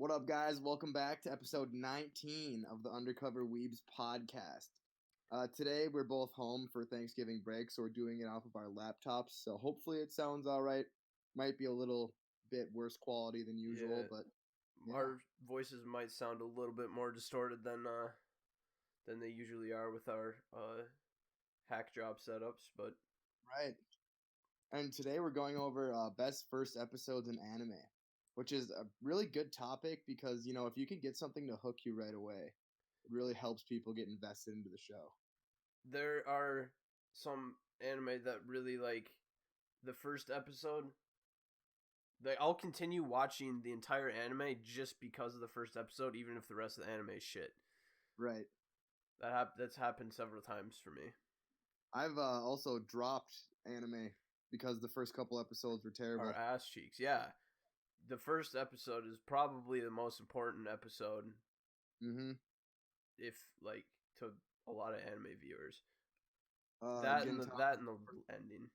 What up, guys? Welcome back to episode 19 of the Undercover Weebs podcast. Today, we're both home for Thanksgiving break, so we're doing it off of our laptops. So hopefully it sounds all right. Might be a little bit worse quality than usual, Yeah. but yeah. Our voices might sound a little bit more distorted than they usually are with our hack job setups, but Right. And today we're going over best first episodes in anime, which is a really good topic because, if you can get something to hook you right away, it really helps people get invested into the show. there are some anime that really like the first episode. I'll continue watching the entire anime just because of the first episode, even if the rest of the anime is shit. Right. That's happened several times for me. I've also dropped anime because the first couple episodes were terrible. Our ass cheeks, yeah. The first episode is probably the most important episode. Mm-hmm. If like to a lot of anime viewers. Gintama, that and the ending.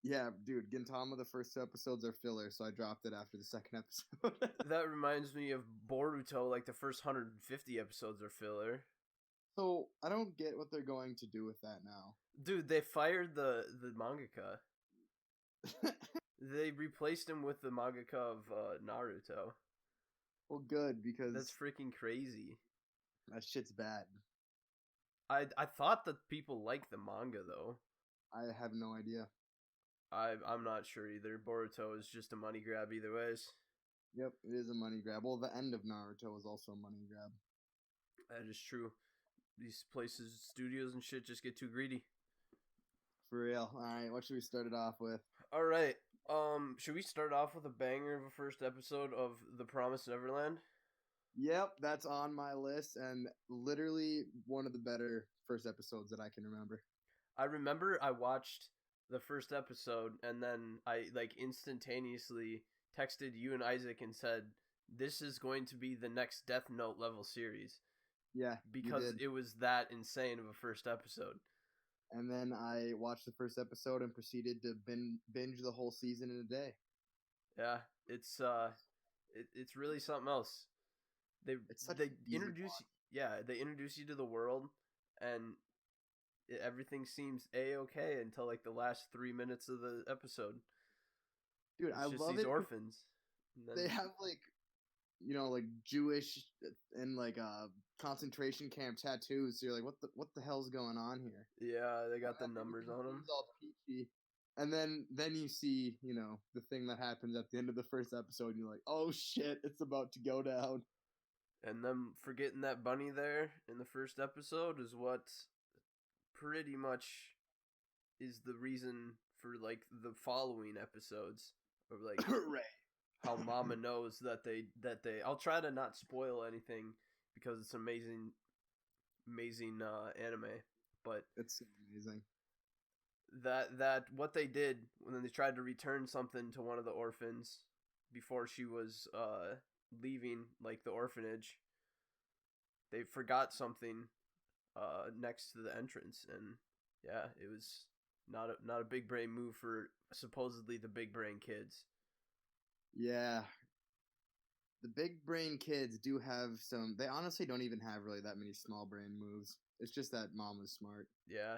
Yeah, dude, Gintama, the first two episodes are filler, so I dropped it after the second episode. That reminds me of Boruto, like the first 150 episodes are filler. So, I don't get what they're going to do with that now. Dude, they fired the mangaka. They replaced him with the mangaka of Naruto. Well, good, because That's freaking crazy. that shit's bad. I thought that people liked the manga, though. I have no idea. I'm not sure either. Boruto is just a money grab either ways. Yep, it is a money grab. Well, the end of Naruto was also a money grab. That is true. These places, studios and shit just get too greedy. For real. Alright, what should we start it off with? Alright, should we start off with a banger of a first episode of The Promised Neverland? Yep, that's on my list, and literally one of the better first episodes that I can remember. I remember I watched the first episode, and then I instantaneously texted you and Isaac and said, this is going to be the next Death Note level series. Yeah, because it was that insane of a first episode. And then I watched the first episode and proceeded to binge the whole season in a day. Yeah, it's really something else. They introduce you to the world, and everything seems a-okay until like the last 3 minutes of the episode. Dude, it's I just love these it. Orphans. They have like Jewish and concentration camp tattoos. So you're like, what the hell's going on here? Yeah, they got the numbers on them. It's all peachy. And then you see, the thing that happens at the end of the first episode. And you're like, oh shit, it's about to go down. And them forgetting that bunny there in the first episode is what pretty much is the reason for like the following episodes of like right. How Mama knows that they I'll try to not spoil anything because it's amazing anime, but it's amazing. That what they did when they tried to return something to one of the orphans before she was leaving like the orphanage, they forgot something next to the entrance, and yeah, it was not a big brain move for supposedly the big brain kids. Yeah. The big brain kids do have some. They honestly don't even have really that many small brain moves. It's just that Mama's smart. Yeah,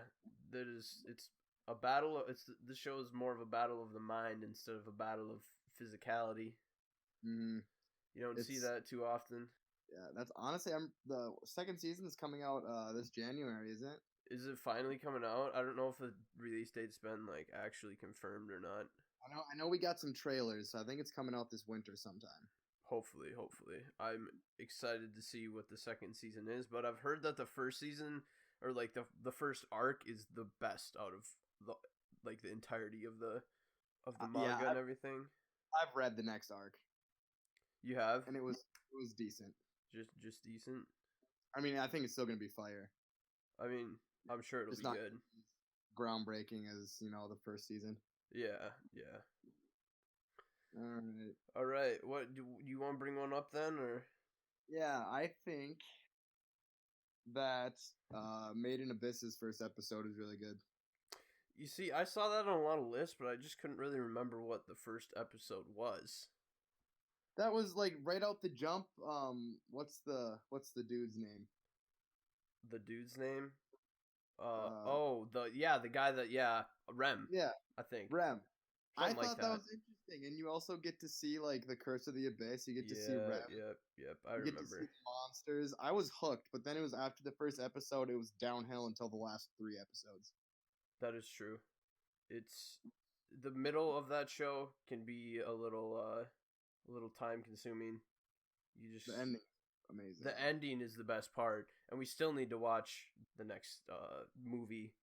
it's a battle. The show is more of a battle of the mind instead of a battle of physicality. Mm-hmm. You don't see that too often. Yeah, that's honestly. The second season is coming out this January, isn't it? Is it finally coming out? I don't know if the release date's been like actually confirmed or not. I know we got some trailers, so I think it's coming out this winter sometime. Hopefully. I'm excited to see what the second season is, but I've heard that the first season or like the first arc is the best out of the entirety of the manga and everything. I've read the next arc. You have? And it was decent. Just decent. I mean, I think it's still gonna be fire. I mean, I'm sure it'll be good. Groundbreaking as the first season. Yeah. All right. What do you want to bring one up then, or? Yeah, I think that Made in Abyss's first episode is really good. You see, I saw that on a lot of lists, but I just couldn't really remember what the first episode was. That was like right out the jump. What's the dude's name? The dude's name? Uh, The guy that Rem, yeah, I think. Rem. I Something like thought that that. was interesting, and you also get to see like the Curse of the Abyss. You get to see Yeah, Rem. yep, I You get to see remember. the monsters. I was hooked, but then it was after the first episode, it was downhill until the last 3 episodes. That is true. It's the middle of that show can be a little time consuming. You just The ending, amazing. the ending is the best part, and we still need to watch the next movie.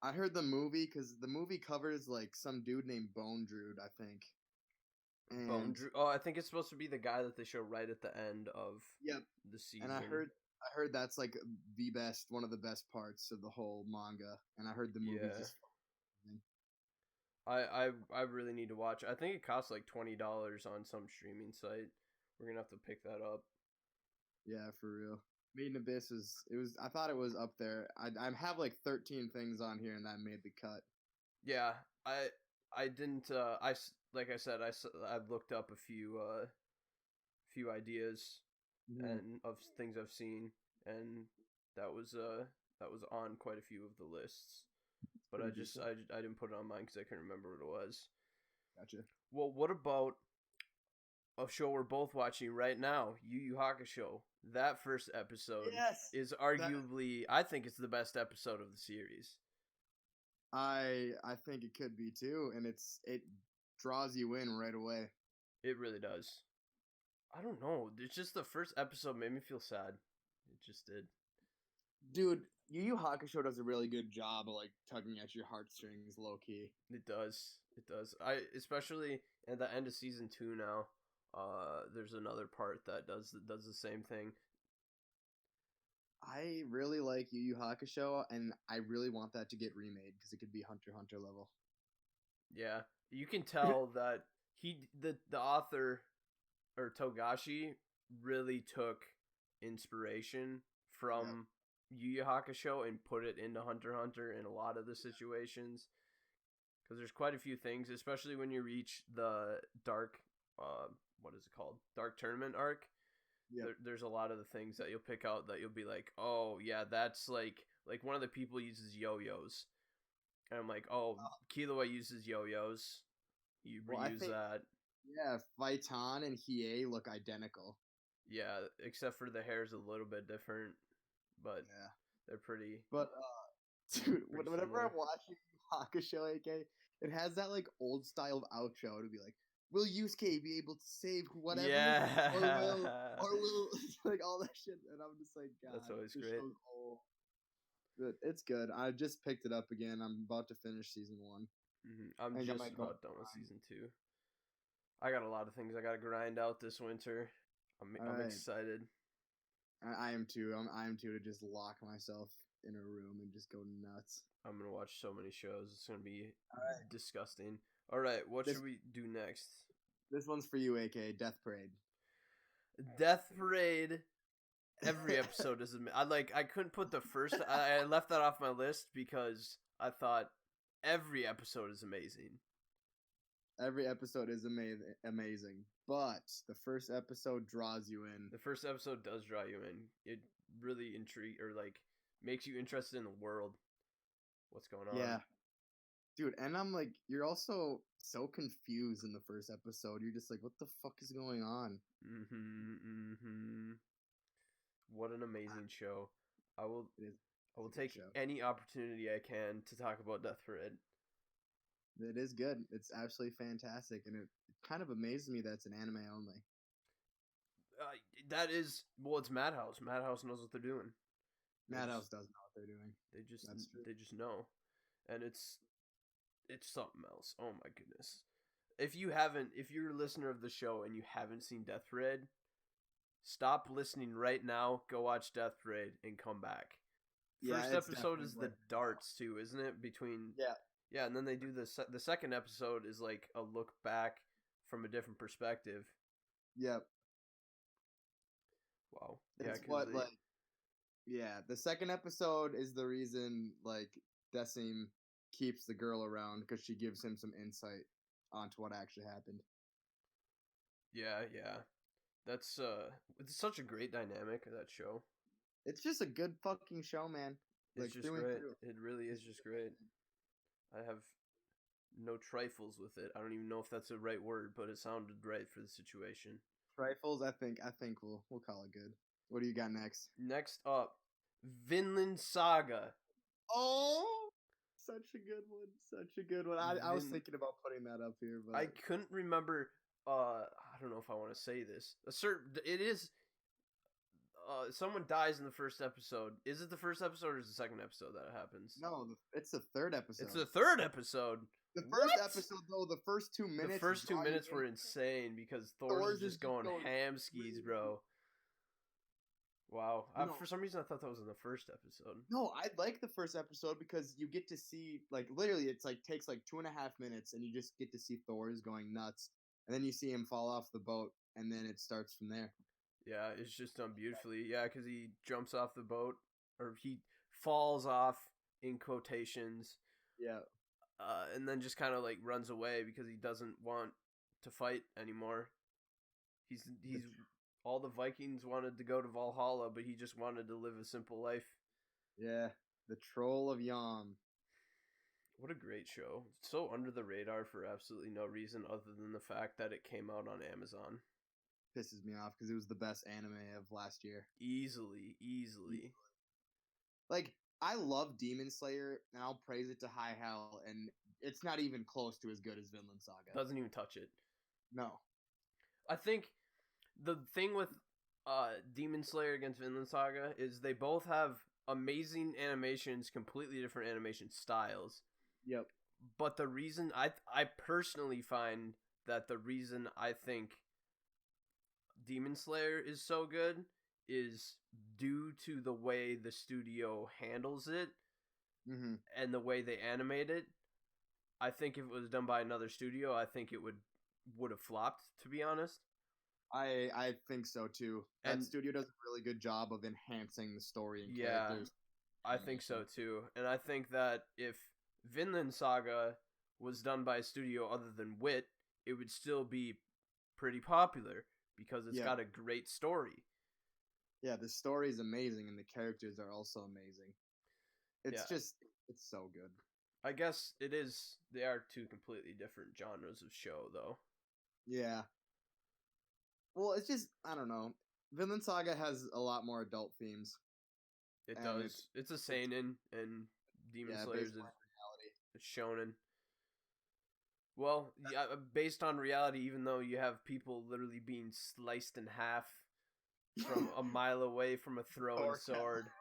I heard the movie because the movie covers like some dude named Bone Druid, I think. Bone And Drew. Oh, I think it's supposed to be the guy that they show right at the end of yep, the season. and I heard that's like the best, one of the best parts of the whole manga. And I heard the movie's Yeah. just I really need to watch. I think it costs like $20 on some streaming site. We're gonna have to pick that up. yeah, for real. Made in Abyss was I thought it was up there. I have like 13 things on here, and that made the cut. Yeah, I didn't. Like I said, I've looked up a few ideas and of things I've seen, and that was on quite a few of the lists. But I didn't put it on mine because I couldn't remember what it was. Gotcha. Well, what about a show we're both watching right now, Yu Yu Hakusho? That first episode Yes, is arguably, I think it's the best episode of the series. I think it could be too, and it draws you in right away. It really does. I don't know. It's just the first episode made me feel sad. It just did. Dude, Yu Yu Hakusho does a really good job of like tugging at your heartstrings, low key. It does. It does. I especially at the end of season 2 now. There's another part that does the same thing. I really like Yu Yu Hakusho, and I really want that to get remade because it could be Hunter x Hunter level. Yeah, you can tell that the author or Togashi really took inspiration from Yu Yu Hakusho and put it into Hunter x Hunter in a lot of the situations. Because there's quite a few things, especially when you reach the dark, what is it called? Dark Tournament arc. Yeah. There's a lot of the things that you'll pick out that you'll be like, oh yeah, that's like one of the people uses yo-yos, and I'm like, oh, Killua uses yo-yos. You reuse that. Yeah, Phaeton and Hiei look identical. Yeah, except for the hair's a little bit different, but yeah, they're pretty. But dude, whenever similar. I'm watching Hakusho, AK, it has that like old style outro to be like, will Yusuke be able to save whatever? Yeah. Or will like all that shit? And I'm just like, God, That's always this great. show's old. But it's good. I just picked it up again. I'm about to finish season 1. I'm just about done with season 2. I got a lot of things I gotta grind out this winter. I'm excited. I am too. I am too, to just lock myself in a room and just go nuts. I'm gonna watch so many shows. It's gonna be disgusting. All right, what should we do next? This one's for you, AK. Death Parade. Death Parade. Every episode is. I couldn't put the first. I left that off my list because I thought every episode is amazing. Every episode is amazing, but the first episode draws you in. The first episode does draw you in. It really makes you interested in the world. What's going on? Yeah. Dude, and I'm like, you're also so confused in the first episode. You're just like, what the fuck is going on? What an amazing show. I will take any opportunity I can to talk about Death Parade. It is good. It's absolutely fantastic, and it kind of amazes me that it's an anime only. It's Madhouse. Madhouse knows what they're doing. Madhouse does know what they're doing. They just know, and it's something else. Oh my goodness! If you're a listener of the show and you haven't seen Death Parade, stop listening right now. Go watch Death Parade and come back. First episode is the darts too, isn't it? Yeah, and then they do the second episode is like a look back from a different perspective. Yep. Wow. The second episode is the reason like Decim keeps the girl around because she gives him some insight onto what actually happened. Yeah, yeah. That's it's such a great dynamic of that show. It's just a good fucking show, man. It's Like just through and great. through. It really is just great. I have no trifles with it. I don't even know if that's a right word, but it sounded right for the situation. Trifles, I think we'll call it good. What do you got next? Next up, Vinland Saga. Oh, such a good one. Such a good one. I was Vin- thinking about putting that up here, but I couldn't remember. I don't know if I want to say this. It is. Someone dies in the first episode. Is it the first episode or is it the second episode that it happens? no, it's the third episode. It's the third episode. The first What? episode, though, the first 2 minutes. The first 2 draw you minutes in. were insane because Thor's just going ham skis, bro. Wow. No. For some reason, I thought that was in the first episode. No, I like the first episode because you get to see, like, literally, it's like takes like 2.5 minutes, and you just get to see Thor's going nuts, and then you see him fall off the boat, and then it starts from there. Yeah, it's just done beautifully. Yeah, because he jumps off the boat, or he falls off in quotations, Yeah, and then just kind of like runs away because he doesn't want to fight anymore. He's all the Vikings wanted to go to Valhalla, but he just wanted to live a simple life. yeah. The Troll of Yam. What a great show. So under the radar for absolutely no reason other than the fact that it came out on Amazon. Pisses me off because it was the best anime of last year. Easily. Like, I love Demon Slayer, and I'll praise it to high hell, and it's not even close to as good as Vinland Saga. Doesn't even touch it. No. I think the thing with Demon Slayer against Vinland Saga is they both have amazing animations, completely different animation styles. Yep. But the reason I personally find that the reason I think Demon Slayer is so good is due to the way the studio handles it Mm-hmm. and the way they animate it. I think if it was done by another studio, I think it would have flopped, to be honest. I think so too. That And- studio does a really good job of enhancing the story and Yeah. characters. I think so too. And I think that if Vinland Saga was done by a studio other than Wit, it would still be pretty popular because it's Yeah. got a great story. Yeah, the story is amazing and the characters are also amazing. It's Yeah. just it's so good. I guess they are two completely different genres of show though. Yeah. Well, it's just I don't know. Vinland Saga has a lot more adult themes. It And does. It's a seinen and Demon Yeah, Slayer's based on reality. is shonen. Well, yeah, based on reality, even though you have people literally being sliced in half from a mile away from a throwing Thorkel. sword.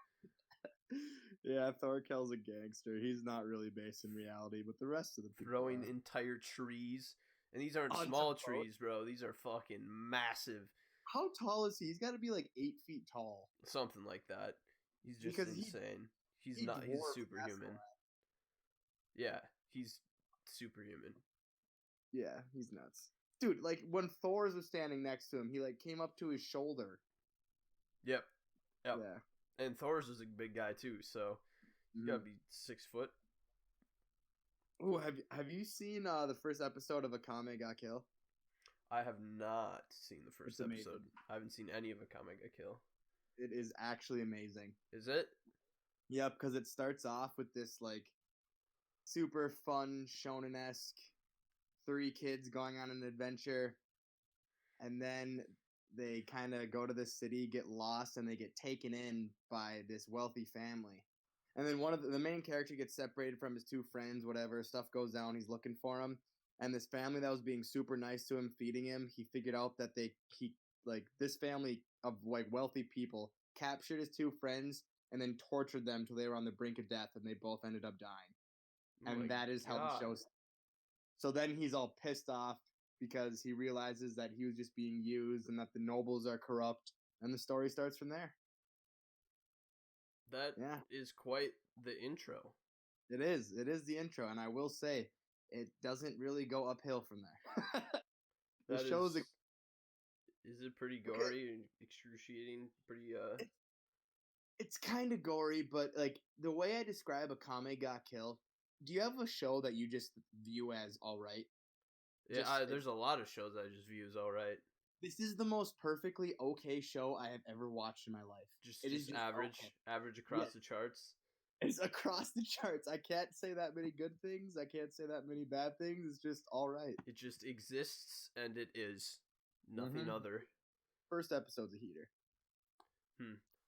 Yeah, Thorkel's a gangster. He's not really based in reality, but the rest of the people Throwing are. entire trees. And these aren't On small top of boat. trees, bro. These are fucking massive. How tall is he? He's got to be like 8 feet tall. Something like that. He's just Because insane. He's he not. He's dwarfs superhuman. Aslan. Yeah, he's superhuman. Yeah, he's nuts. Dude, like when Thor's was standing next to him, he like came up to his shoulder. Yep. Yep. Yeah. And Thor's is a big guy too, so you gotta be 6 foot. Oh, have you seen the first episode of Akame ga Kill? I have not seen the first It's amazing. episode. I haven't seen any of Akame ga Kill. It is actually amazing. Is it? Yep, because it starts off with this like super fun shonen-esque 3 kids going on an adventure, and then they kind of go to this city, get lost, and they get taken in by this wealthy family. And then one of the main character gets separated from his 2 friends, whatever, stuff goes down, he's looking for him. And this family that was being super nice to him, feeding him, he figured out that this family of like wealthy people captured his 2 friends and then tortured them till they were on the brink of death, and they both ended up dying. Oh And my that is how the God. show's. So then he's all pissed off because he realizes that he was just being used and that the nobles are corrupt, and the story starts from there. That is Yeah. quite the intro. It is. It is the intro, and I will say, it doesn't really go uphill from there. The That show's is it pretty gory and excruciating? Pretty it's kind of gory, but like the way I describe Akame ga Kill, do you have a show that you just view as all right? yeah. just- There's a lot of shows I just view as all right. This is the most perfectly okay show I have ever watched in my life. It is Just average, okay. average across the charts. It's across the charts. I can't say that many good things. I can't say that many bad things. It's just all right. It just exists, and it is nothing other. First episode's a heater.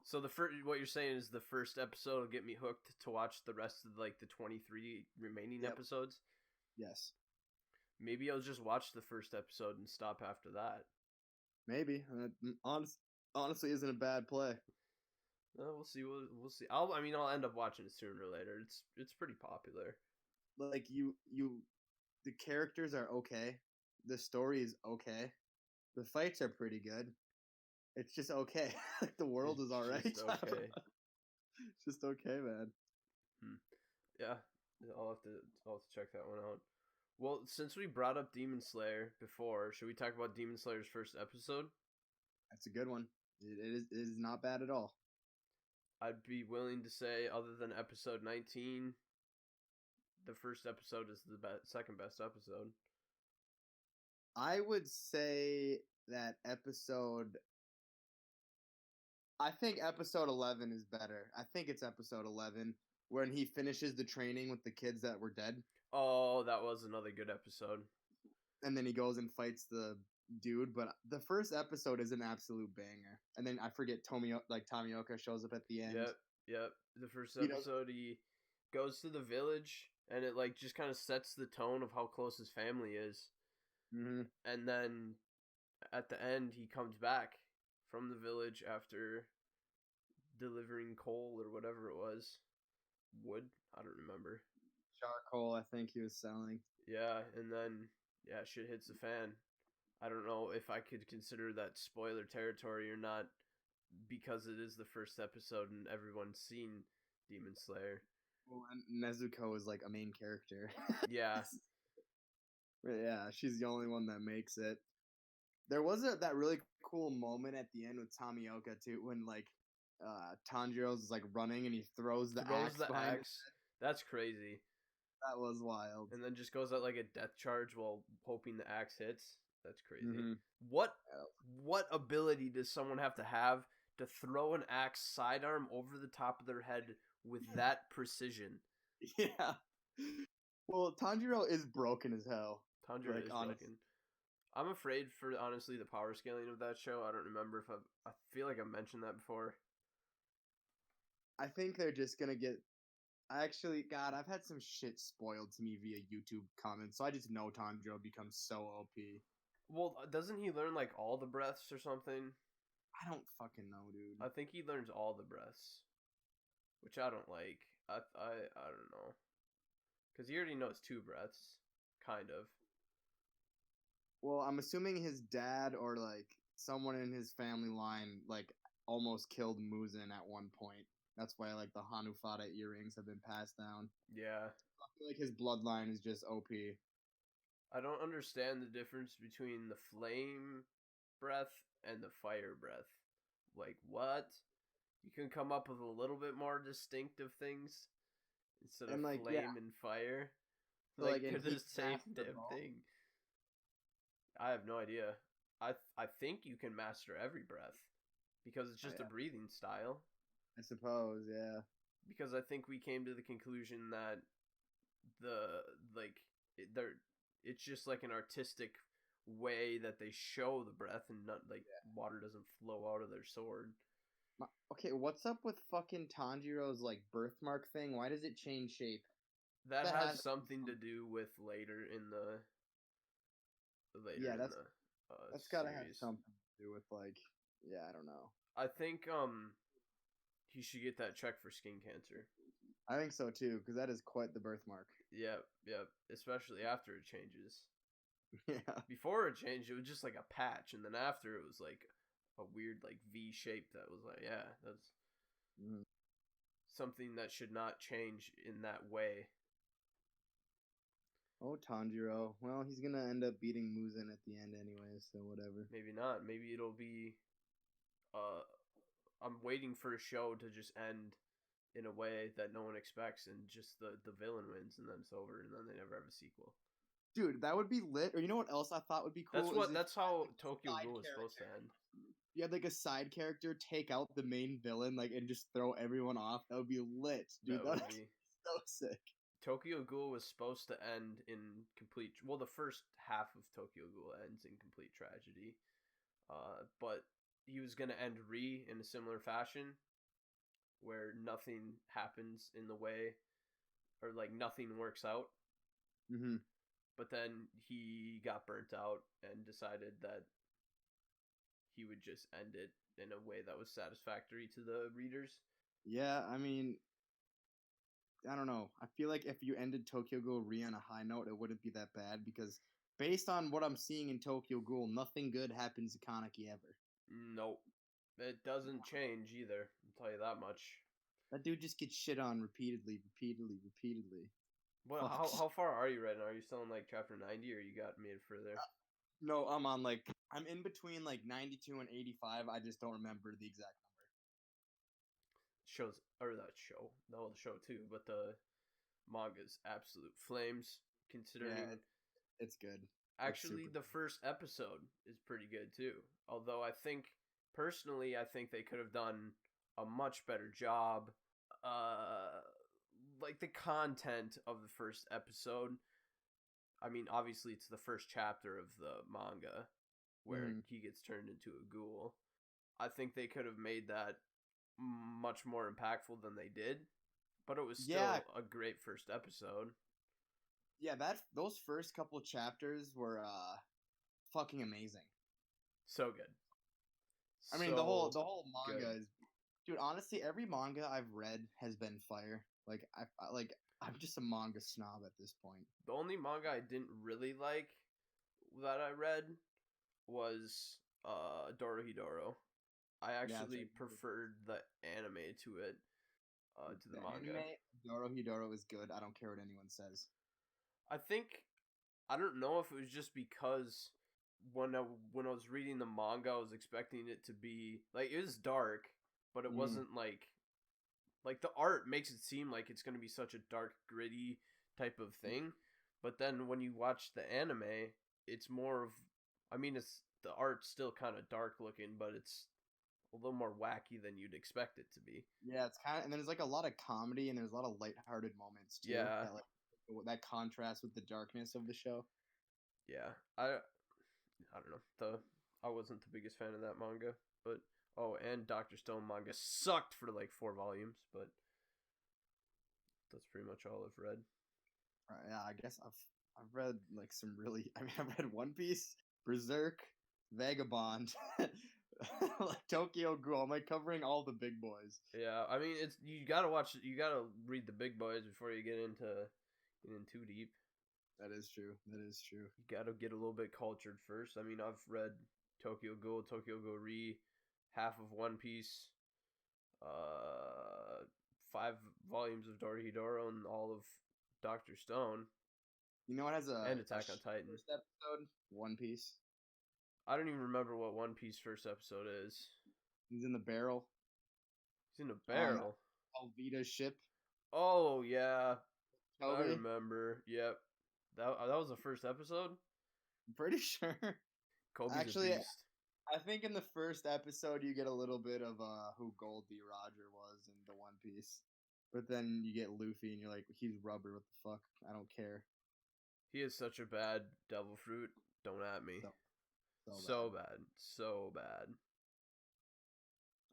So what you're saying is the first episode will get me hooked to watch the rest of like the 23 remaining episodes. Yes. Maybe I'll just watch the first episode and stop after that. Maybe. Honestly, isn't a bad play. We'll see. We'll see. I'll end up watching it sooner or later. It's pretty popular. Like the characters are okay. The story is okay. The fights are pretty good. It's just okay. Like the world is all right. Just okay. It's just okay, man. Yeah, I'll have to check that one out. Well, since we brought up Demon Slayer before, should we talk about Demon Slayer's first episode? That's a good one. It is not bad at all. I'd be willing to say, other than episode 19, the first episode is the second best episode. I would say that I think episode 11 is better. I think it's episode 11 when he finishes the training with the kids that were dead. Oh, that was another good episode. And then he goes and fights the dude, but the first episode is an absolute banger. And then I forget Tomioka shows up at the end. Yep. The first episode, he goes to the village, and it like just kind of sets the tone of how close his family is. Mm-hmm. And then at the end, he comes back from the village after delivering coal or whatever it was. Wood? I don't remember. Charcoal, I think he was selling. Yeah, and then, shit hits the fan. I don't know if I could consider that spoiler territory or not, because it is the first episode and everyone's seen Demon Slayer. Well, and Nezuko is like a main character. Yeah. Yeah, she's the only one that makes it. There was that really cool moment at the end with Tomioka too, when like Tanjiro's like running and he throws the axe. That's crazy. That was wild. And then just goes out like a death charge while hoping the axe hits. That's crazy. Mm-hmm. What ability does someone have to throw an axe sidearm over the top of their head with that precision? Yeah. Well, Tanjiro is broken as hell. Tanjiro is broken. I'm afraid for, honestly, the power scaling of that show. I don't remember if I feel like I've mentioned that before. I think they're just gonna get... Actually, God, I've had some shit spoiled to me via YouTube comments, so I just know Tanjiro becomes so OP. Well, doesn't he learn, like, all the breaths or something? I don't fucking know, dude. I think he learns all the breaths, which I don't like. I don't know. Because he already knows 2 breaths, kind of. Well, I'm assuming his dad or, like, someone in his family line, like, almost killed Muzan at one point. That's why, like, the Hanufada earrings have been passed down. Yeah. I feel like his bloodline is just OP. I don't understand the difference between the flame breath and the fire breath. Like, what? You can come up with a little bit more distinctive things instead of like, flame and fire. So, like they're the same damn ball. thing. I have no idea. I think you can master every breath because it's just a breathing style. I suppose, yeah. Because I think we came to the conclusion that it's just like an artistic way that they show the breath, and not like water doesn't flow out of their sword. Okay, what's up with fucking Tanjiro's like birthmark thing? Why does it change shape? That has something to do with later in the that's gotta have something to do with like, I don't know. I think he should get that checked for skin cancer. I think so too, because that is quite the birthmark. Yep, especially after it changes. Yeah. Before it changed, it was just like a patch, and then after it was like a weird like V shape that was like, that's something that should not change in that way. Oh, Tanjiro. Well, he's gonna end up beating Muzan at the end anyway, so whatever. Maybe not. Maybe it'll be I'm waiting for a show to just end in a way that no one expects, and just the villain wins, and then it's over, and then they never have a sequel. Dude, that would be lit. Or you know what else I thought would be cool? That's how Like, Tokyo side Ghoul is supposed to end. you had like a side character take out the main villain, like, and just throw everyone off. That would be lit, dude. That That would would be. be so sick. Tokyo Ghoul was supposed to end in complete. Well, the first half of Tokyo Ghoul ends in complete tragedy. But he was gonna end Re in a similar fashion, where nothing happens in the way, or like nothing works out. Mm-hmm. But then he got burnt out and decided that he would just end it in a way that was satisfactory to the readers. Yeah, I mean, I don't know. I feel like if you ended Tokyo Ghoul Re on a high note, it wouldn't be that bad because based on what I'm seeing in Tokyo Ghoul, nothing good happens to Kaneki ever. Nope. It doesn't change either, I'll tell you that much. That dude just gets shit on repeatedly. Well, how far are you right now? Are you still in like chapter 90 or you got made further? No, I'm in between like 92 and 85. I just don't remember the exact number. Shows, or that show, no, the show too, but the manga's absolute flames, considering. Yeah, it's good. Actually, super the first episode is pretty good too. Although I think, personally, I think they could have done a much better job. Like the content of the first episode. I mean, obviously, it's the first chapter of the manga where he gets turned into a ghoul. I think they could have made that much more impactful than they did, but it was still a great first episode. Yeah, those first couple chapters were fucking amazing. So good. I mean, the whole manga is, dude. Honestly, every manga I've read has been fire. Like I'm just a manga snob at this point. The only manga I didn't really like that I read was Dorohedoro. I actually preferred the anime to it, to the manga. Dorohedoro is good. I don't care what anyone says. I don't know if it was just because when I was reading the manga, I was expecting it to be like, it was dark, but it wasn't like the art makes it seem like it's going to be such a dark, gritty type of thing. But then when you watch the anime, it's more of, I mean, it's the art's still kind of dark looking, but it's a little more wacky than you'd expect it to be. Yeah, it's kind of, and then there's like a lot of comedy and there's a lot of lighthearted moments too. Yeah, that contrast with the darkness of the show. Yeah, I don't know. I wasn't the biggest fan of that manga, but and Dr. Stone manga sucked for like 4 volumes, but that's pretty much all I've read. Yeah, I guess I've read like some really. I mean, I've read One Piece, Berserk, Vagabond, like Tokyo Ghoul. I'm like covering all the big boys. Yeah, I mean, you gotta read the big boys before you get in too deep. That is true. You gotta get a little bit cultured first. I mean, I've read Tokyo Ghoul, Tokyo Ghoul Re, half of One Piece, 5 volumes of Dorohedoro, and all of Dr. Stone. You know what has and Attack on Titan. First episode, One Piece. I don't even remember what One Piece first episode is. He's in the barrel. He's in a barrel. Alvida's ship. Oh yeah, Toby. I remember. Yep, that was the first episode. I'm pretty sure. Kobe's actually a beast. I think in the first episode you get a little bit of who Goldie Roger was in the One Piece, but then you get Luffy and you're like, he's rubber. What the fuck? I don't care. He is such a bad devil fruit. Don't at me. So bad.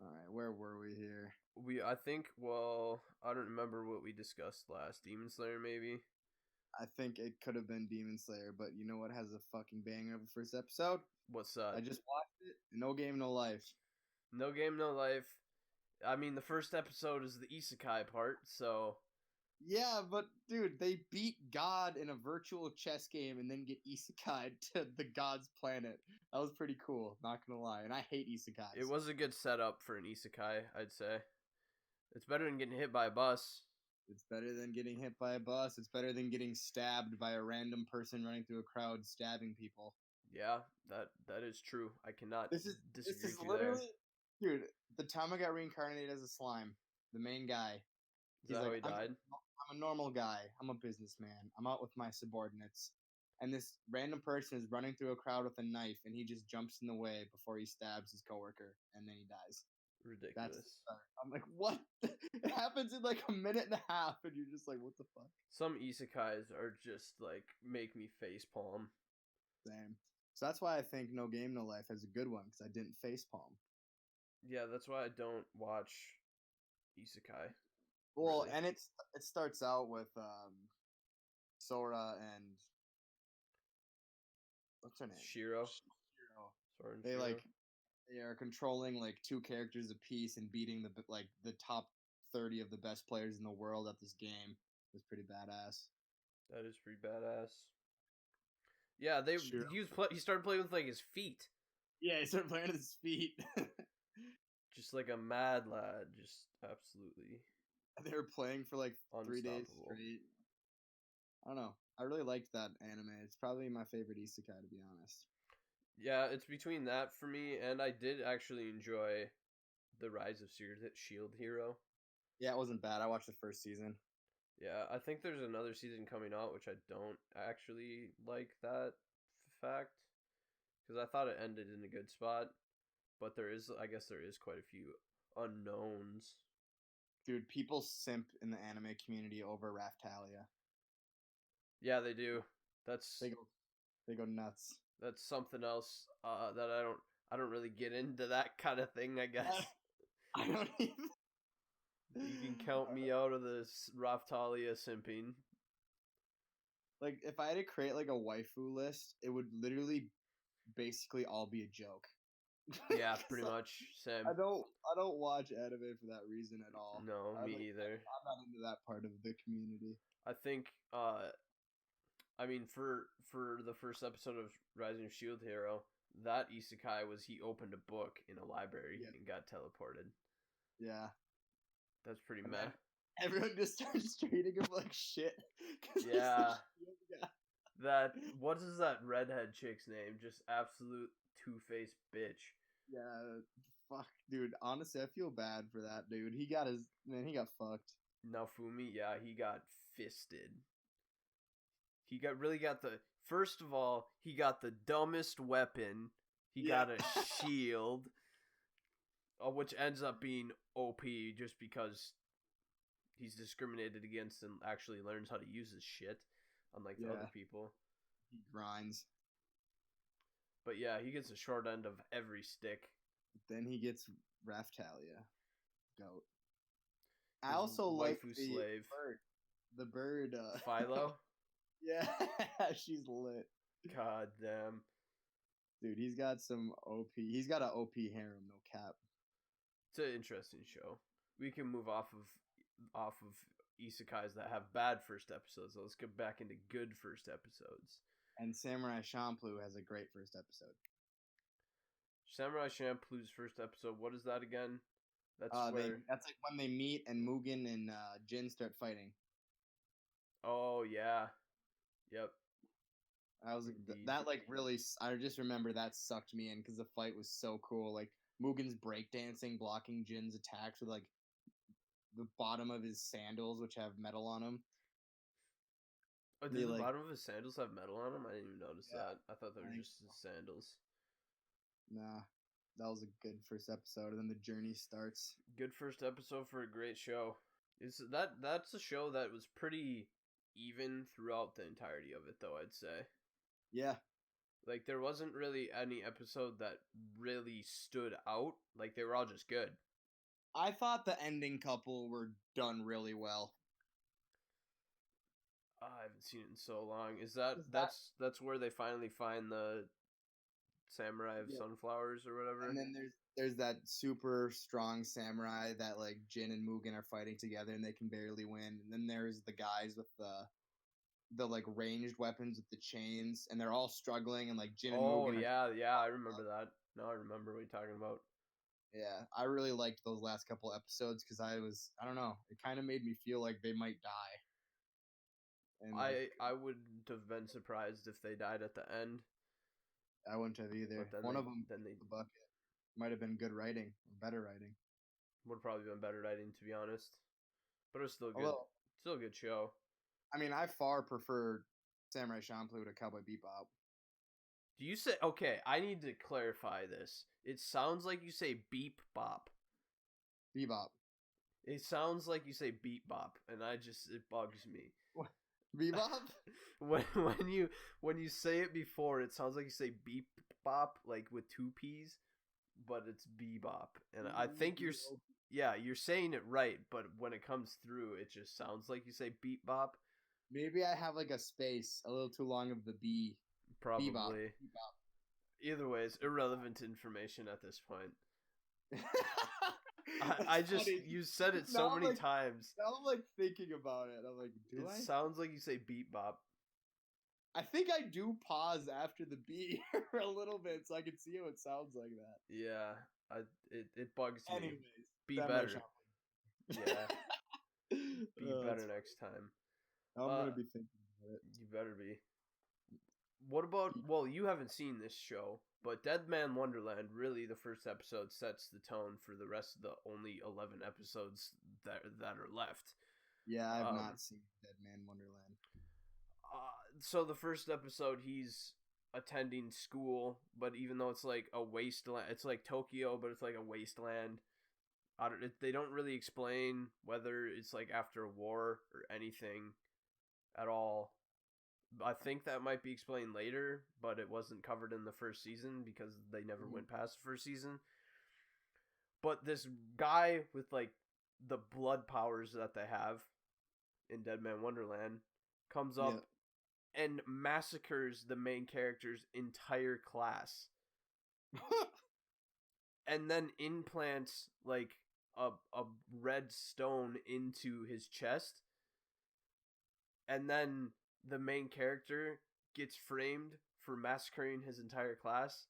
All right, where were we here? I think. Well, I don't remember what we discussed last. Demon Slayer, maybe. I think it could have been Demon Slayer, but you know what has a fucking banger of a first episode? What's that? I just watched it. No Game, No Life. No Game, No Life. I mean, the first episode is the isekai part, so. Yeah, but dude, they beat God in a virtual chess game and then get isekai'd to the God's planet. That was pretty cool, not gonna lie. And I hate isekais. It was a good setup for an isekai, I'd say. It's better than getting hit by a bus. It's better than getting hit by a bus. It's better than getting stabbed by a random person running through a crowd stabbing people. Yeah, that is true. I cannot disagree this is with you literally, there. Dude, the time I got reincarnated as a slime, the main guy. Is that how he died? I'm a normal guy. I'm a businessman. I'm out with my subordinates. and this random person is running through a crowd with a knife, and he just jumps in the way before he stabs his coworker, and then he dies. Ridiculous. That's the start. I'm like, what? It happens in like a minute and a half, and you're just like, what the fuck? Some isekais are just like make me facepalm. Same. So that's why I think No Game No Life has a good one, because I didn't facepalm. Yeah, that's why I don't watch isekai. Well, Really? and it starts out with Sora and what's her name? Shiro. Shiro. Sword and They Shiro. like they are controlling like 2 characters apiece and beating the top 30 of the best players in the world at this game. It was pretty badass. That is pretty badass. Yeah, Shiro. he started playing with like his feet, Yeah, he started playing at his feet. just like a mad lad, just absolutely They were playing for like 3 days unstoppable. straight. I don't know. I really liked that anime. It's probably my favorite isekai, to be honest. Yeah, it's between that for me, and I did actually enjoy the Rise of Shield Hero. Yeah, it wasn't bad. I watched the first season. Yeah, I think there's another season coming out, which I don't actually like that fact, because I thought it ended in a good spot, but I guess there is quite a few unknowns. Dude, people simp in the anime community over Raftalia. Yeah, they do. That's They go nuts. that's something else that I don't really get into that kind of thing, I guess. I don't even. You can count me out of this Raftalia simping. Like, if I had to create like a waifu list, it would literally basically all be a joke. Yeah, pretty much. Same. I don't watch anime for that reason at all. No, me either. I'm not into that part of the community. I think I mean for the first episode of Rising of Shield Hero, that isekai was he opened a book in a library and got teleported. Yeah. That's pretty And meh. then everyone just starts treating him like shit. Yeah. That what is that redhead chick's name? Just absolute two-faced bitch. Yeah, fuck, dude. Honestly, I feel bad for that dude. He got fucked. Naofumi, yeah, he got fisted. He got the first of all, he got the dumbest weapon. He got a shield, which ends up being OP just because he's discriminated against and actually learns how to use his shit, unlike the other people. He grinds. But yeah, he gets a short end of every stick. Then he gets Raftalia. Goat. I also like the slave. bird. The bird. Philo? Yeah, she's lit. God damn. Dude, he's got some OP. He's got an OP harem, no cap. It's an interesting show. We can move off of isekais that have bad first episodes. Let's get back into good first episodes. And Samurai Champloo has a great first episode. Samurai Champloo's first episode. What is that again? That's that's like when they meet and Mugen and Jin start fighting. Oh yeah, yep. That like really. I just remember that sucked me in because the fight was so cool. Like Mugen's breakdancing, blocking Jin's attacks with like the bottom of his sandals, which have metal on them. Oh, did the bottom of his sandals have metal on them? I didn't even notice that. I thought they were just his sandals. Nah, that was a good first episode, and then the journey starts. Good first episode for a great show. That's a show that was pretty even throughout the entirety of it, though, I'd say. Yeah. Like, there wasn't really any episode that really stood out. Like, they were all just good. I thought the ending couple were done really well. I haven't seen it in so long. That's where they finally find the samurai of sunflowers or whatever? And then there's that super strong samurai that like Jin and Mugen are fighting together and they can barely win. And then there's the guys with the like ranged weapons with the chains, and they're all struggling, and like Jin and Mugen. Oh yeah, I remember that. Now I remember what you're talking about. Yeah, I really liked those last couple episodes because I don't know, it kind of made me feel like they might die. And I wouldn't have been surprised if they died at the end. I wouldn't have either. One of them, the bucket, might have been good writing, or better writing. Would have probably been better writing, to be honest. But it was still good. Still a good show. I mean, I far prefer Samurai Champloo to Cowboy Bebop. Do you say okay? I need to clarify this. It sounds like you say beep bop. Bebop. It sounds like you say beep bop, and it bugs me. What? Bebop? when you say it before, it sounds like you say beep bop, like with two P's, but it's bebop. And I think you're saying it right, but when it comes through, it just sounds like you say beep bop. Maybe I have like a space, a little too long of the B. Probably. Bebop. Either way, it's irrelevant information at this point. Funny. You said it so many times. Now I'm like thinking about it. I'm like, It sounds like you say beep bop. I think I do pause after the B for a little bit so I can see how it sounds like that. Yeah, it bugs me. Anyways, be better. Yeah, be better next time. I'm gonna be thinking about it. You better be. What about? Well, you haven't seen this show, but Dead Man Wonderland. Really, the first episode sets the tone for the rest of the only 11 episodes that are left. Yeah, I've not seen Dead Man Wonderland. So the first episode, he's attending school, but even though it's like a wasteland, it's like Tokyo, but it's like a wasteland. They don't really explain whether it's like after a war or anything at all. I think that might be explained later, but it wasn't covered in the first season because they never went past the first season. But this guy with like the blood powers that they have in Dead Man Wonderland comes up and massacres the main character's entire class. And then implants like a red stone into his chest. And then the main character gets framed for massacring his entire class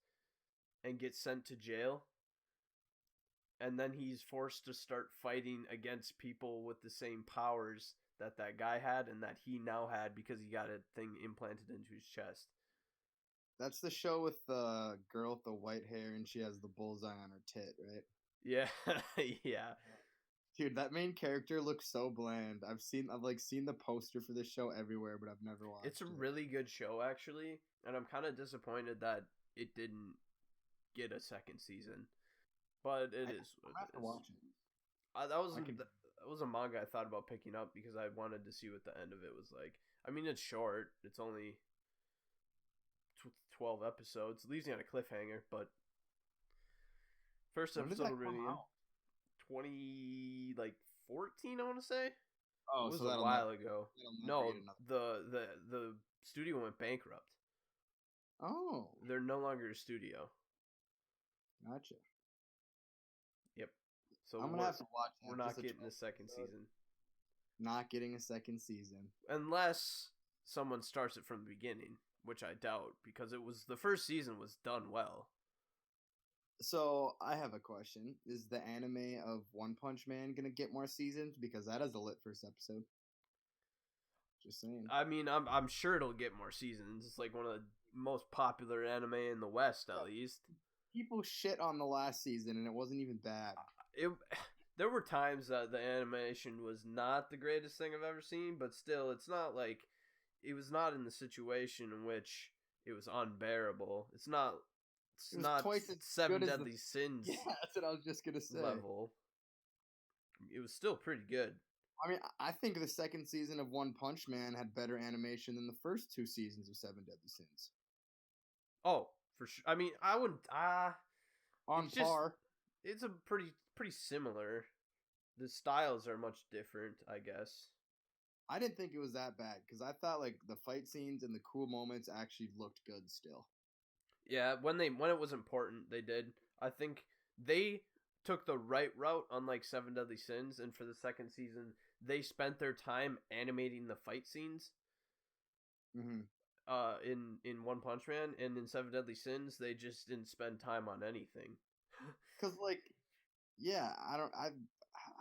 and gets sent to jail. And then he's forced to start fighting against people with the same powers that guy had and that he now had because he got a thing implanted into his chest. That's the show with the girl with the white hair and she has the bullseye on her tit, right? Yeah. Yeah. Dude, that main character looks so bland. I've seen the poster for this show everywhere, but I've never watched it. It's a really good show, actually, and I'm kind of disappointed that it didn't get a second season. But I have to watch it. That was a manga I thought about picking up because I wanted to see what the end of it was like. I mean, it's short. It's only 12 episodes. It leaves you on a cliffhanger, but first episode really 2014, I want to say. Oh, it was a while ago. No, the studio went bankrupt. Oh, they're no longer a studio. Gotcha. Yep. So I'm gonna have to watch that. We're not getting a second season. Not getting a second season unless someone starts it from the beginning, which I doubt because the first season was done well. So I have a question: is the anime of One Punch Man gonna get more seasons? Because that is a lit first episode. Just saying. I mean, I'm sure it'll get more seasons. It's like one of the most popular anime in the West, at least. People shit on the last season, and it wasn't even bad. There were times that the animation was not the greatest thing I've ever seen, but still, it's not like it was not in the situation in which it was unbearable. It's not twice as Seven Deadly Sins. Yeah, that's what I was just gonna say. Level. It was still pretty good. I mean, I think the second season of One Punch Man had better animation than the first two seasons of Seven Deadly Sins. Oh, for sure. I mean, I wouldn't. On par. It's a pretty similar. The styles are much different, I guess. I didn't think it was that bad because I thought like the fight scenes and the cool moments actually looked good still. Yeah, when it was important, they did. I think they took the right route, unlike Seven Deadly Sins, and for the second season, they spent their time animating the fight scenes. Mm-hmm. In One Punch Man, and in Seven Deadly Sins, they just didn't spend time on anything. Cause I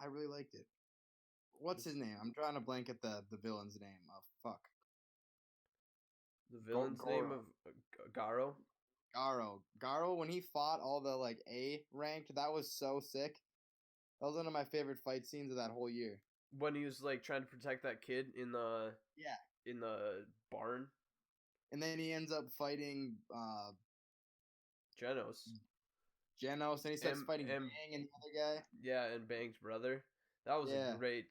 really liked it. What's his name? I'm drawing a blank at the villain's name. Oh fuck. The villain's name of Garo. Garo, when he fought all the like A ranked, that was so sick. That was one of my favorite fight scenes of that whole year. When he was like trying to protect that kid in the barn. and then he ends up fighting Genos. Genos, and he starts fighting and Bang and the other guy. Yeah, and Bang's brother. That was Yeah. a great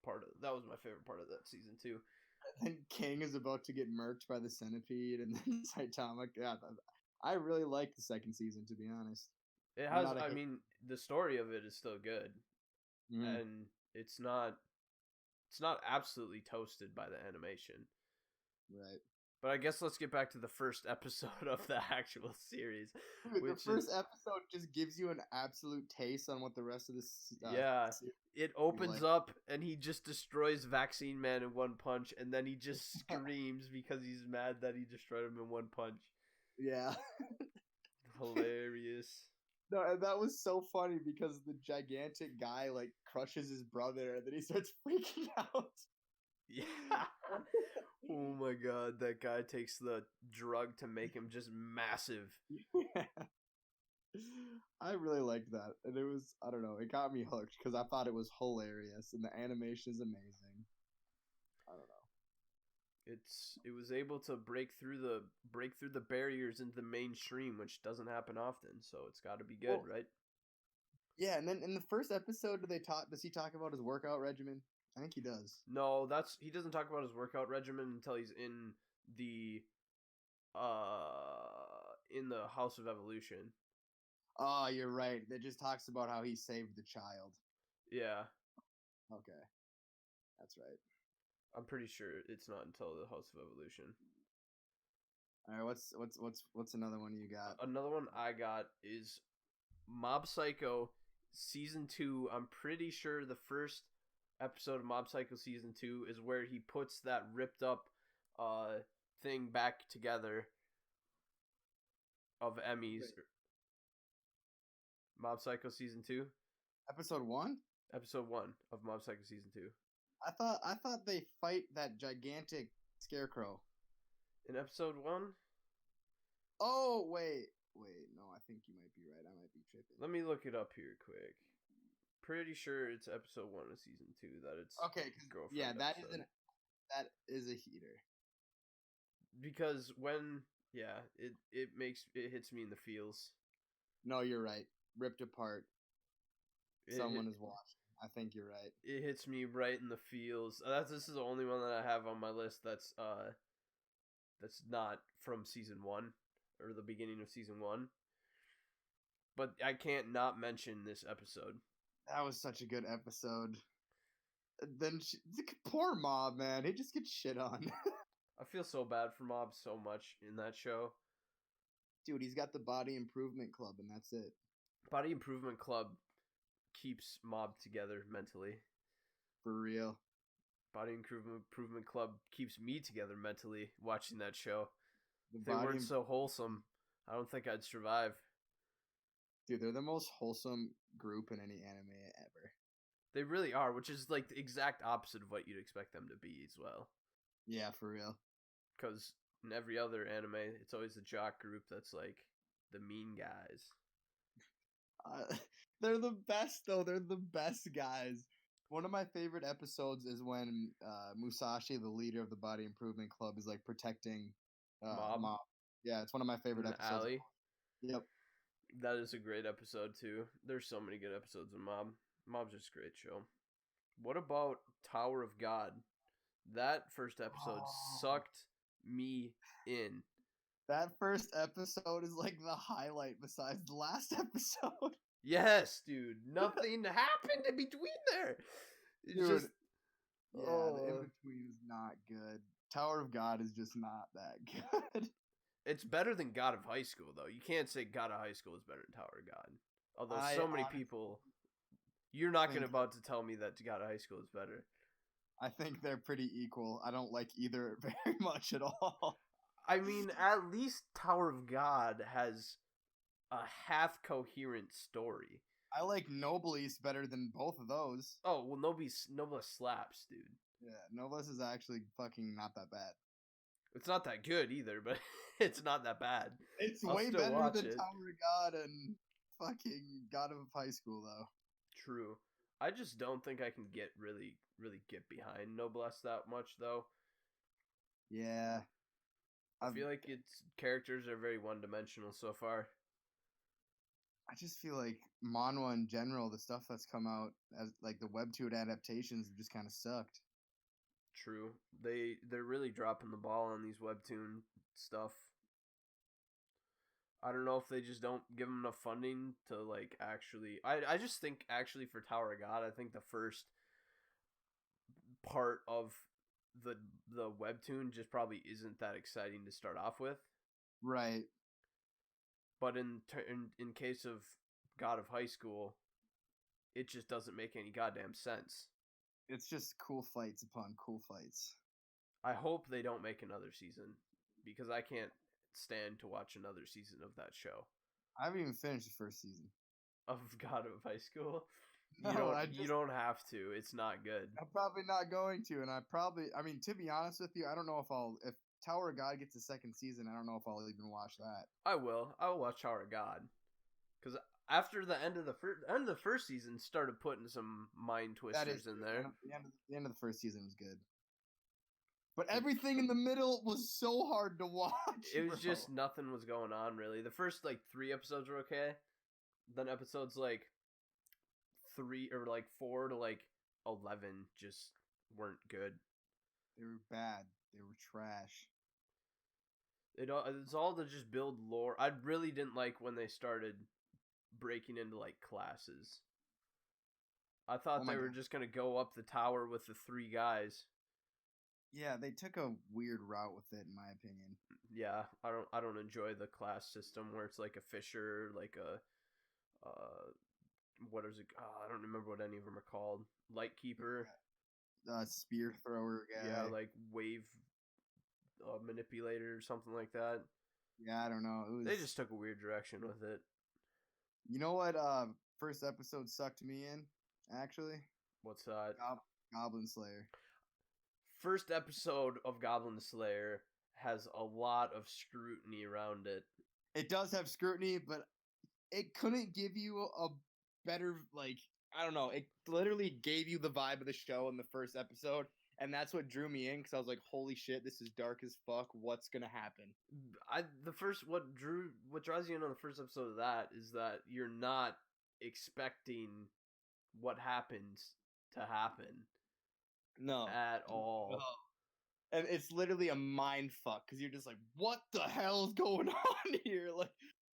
part of that was my favorite part of that season too. And King is about to get murked by the centipede, and then Saitama. God, I really liked the second season, to be honest. It has, I mean, the story of it is still good, and it's not absolutely toasted by the animation. Right. But I guess let's get back to the first episode of the actual series. Dude, the first episode just gives you an absolute taste on what the rest of this. It opens up and he just destroys Vaccine Man in one punch, and then he just screams because he's mad that he destroyed him in one punch. Yeah. Hilarious. No, and that was so funny because the gigantic guy like crushes his brother, and then he starts freaking out. Yeah. Oh my god, that guy takes the drug to make him just massive. Yeah. I really liked that, and it was, I don't know, it got me hooked because I thought it was hilarious, and the animation is amazing. I don't know. It was able to break through the barriers into the mainstream, which doesn't happen often, so it's got to be good, right? Yeah, and then in the first episode, does he talk about his workout regimen? I think he does. No, he doesn't talk about his workout regimen until he's in the House of Evolution. Oh, you're right. It just talks about how he saved the child. Yeah. Okay. That's right. I'm pretty sure it's not until the House of Evolution. All right, what's another one you got? Another one I got is Mob Psycho Season 2. I'm pretty sure the first episode of Mob Psycho Season 2 is where he puts that ripped up thing back together of Emmys. Wait. Mob Psycho Season 2? Episode 1? Episode 1 of Mob Psycho Season 2. I thought they fight that gigantic scarecrow. In episode 1? Oh, wait, no, I think you might be right. I might be tripping. Let me look it up here quick. Pretty sure it's episode 1 of season 2 that it's okay. Yeah, that is a heater. Because it hits me in the feels. No, you're right. Ripped apart. Someone is watching. I think you're right. It hits me right in the feels. This is the only one that I have on my list that's not from season 1 or the beginning of season 1. But I can't not mention this episode. That was such a good episode. Then poor Mob, man, he just gets shit on. I feel so bad for Mob so much in that show. Dude, he's got the Body Improvement Club, and that's it. Body Improvement Club keeps Mob together mentally. For real. Body Improvement Club keeps me together mentally watching that show. If they weren't so wholesome, I don't think I'd survive. Dude, they're the most wholesome group in any anime ever. They really are, which is like the exact opposite of what you'd expect them to be as well. Yeah, for real. Because in every other anime, it's always the jock group that's like the mean guys. They're the best, though. They're the best guys. One of my favorite episodes is when Musashi, the leader of the Body Improvement Club, is like protecting Mob. Yeah, it's one of my favorite episodes. Alley. Yep. That is a great episode, too. There's so many good episodes of Mob. Mob's just a great show. What about Tower of God? That first episode sucked me in. That first episode is like the highlight besides the last episode. Yes, dude. Nothing happened in between there. It's dude, just... the in-between is not good. Tower of God is just not that good. It's better than God of High School, though. You can't say God of High School is better than Tower of God. Although so many people... You're not going to about to tell me that God of High School is better. I think they're pretty equal. I don't like either very much at all. I mean, at least Tower of God has a half-coherent story. I like Noblesse better than both of those. Oh, well, Noblesse slaps, dude. Yeah, Noblesse is actually fucking not that bad. It's not that good either, but it's not that bad. It's way better than Tower of God and fucking God of High School, though. True. I just don't think I can really get behind Noblesse that much, though. Yeah. I feel like its characters are very one-dimensional so far. I just feel like manhwa in general, the stuff that's come out as like the webtoon adaptations have just kind of sucked. True. They're really dropping the ball on these webtoon stuff. I don't know if they just don't give them enough funding to like actually. I just think actually for Tower of God, I think the first part of the webtoon just probably isn't that exciting to start off with. Right. But in case of God of High School, it just doesn't make any goddamn sense. It's just cool fights upon cool fights. I hope they don't make another season because I can't stand to watch another season of that show. I haven't even finished the first season of God of High School. You don't have to. It's not good. I'm probably not going to, and I mean, to be honest with you, I don't know if Tower of God gets a second season, I don't know if I'll even watch that. I will watch Tower of God, because after the end of the first season, started putting some mind twisters in there. The end of the first season was good, but everything in the middle was so hard to watch. It was just nothing was going on really. The first like 3 episodes were okay, then episodes like 3 or like 4 to like 11 just weren't good. They were bad. They were trash. It's all to just build lore. I really didn't like when they started breaking into like classes. I thought they were just gonna go up the tower with the 3 guys. Yeah, they took a weird route with it, in my opinion. Yeah, I don't enjoy the class system where it's like a fisher, like a what is it? I don't remember what any of them are called. Lightkeeper, spear thrower guy. Yeah, like wave manipulator or something like that. Yeah, I don't know. They just took a weird direction with it. You know what? First episode sucked me in. Actually, what's that? Goblin Slayer. First episode of Goblin Slayer has a lot of scrutiny around it. It does have scrutiny, but it couldn't give you a better, like, I don't know. It literally gave you the vibe of the show in the first episode, and that's what drew me in, because I was like, holy shit, this is dark as fuck. What's gonna happen? What draws you in on the first episode of that is that you're not expecting what happens to happen. No. At all. No. And it's literally a mind fuck, because you're just like, what the hell is going on here? Like,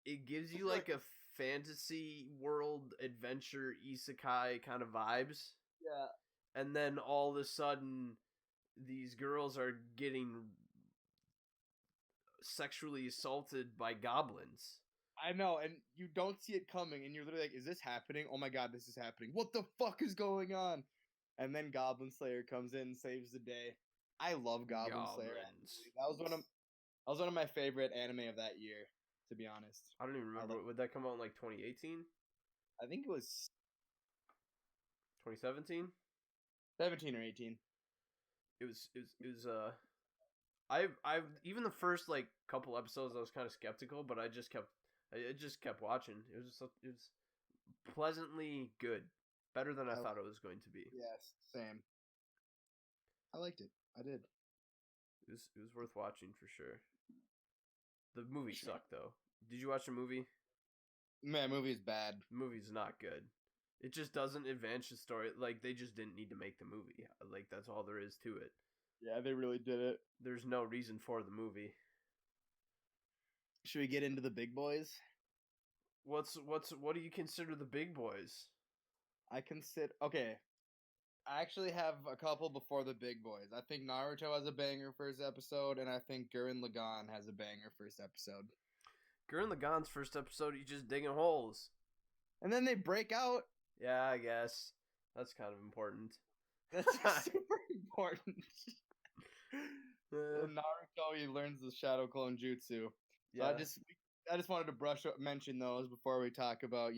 it gives you like a fantasy world adventure isekai kind of vibes. Yeah. And then all of a sudden these girls are getting sexually assaulted by goblins. I know, and you don't see it coming, and you're literally like, is this happening? Oh my god, this is happening. What the fuck is going on? And then Goblin Slayer comes in and saves the day. I love Goblin Slayer. That was one of my favorite anime of that year, to be honest. I don't even remember. Would that come out in like 2018? I think it was 2017? 17 or 18. It was I even the first like couple episodes I was kind of skeptical, but I just kept watching. It was pleasantly good. Better than I thought it was going to be. Yes, same. I liked it. I did. It was worth watching for sure. The movie sucked though. Did you watch the movie? Man, movie's bad. The movie's not good. It just doesn't advance the story. Like, they just didn't need to make the movie. Like, that's all there is to it. Yeah, they really did it. There's no reason for the movie. Should we get into the big boys? What do you consider the big boys? Okay. I actually have a couple before the big boys. I think Naruto has a banger first episode, and I think Gurren Lagann has a banger first episode. Gurren Lagann's first episode, he's just digging holes. And then they break out. Yeah, I guess. That's kind of important. That's super important. In Naruto, he learns the Shadow Clone Jutsu. Yeah. So I just wanted to mention those before we talk about,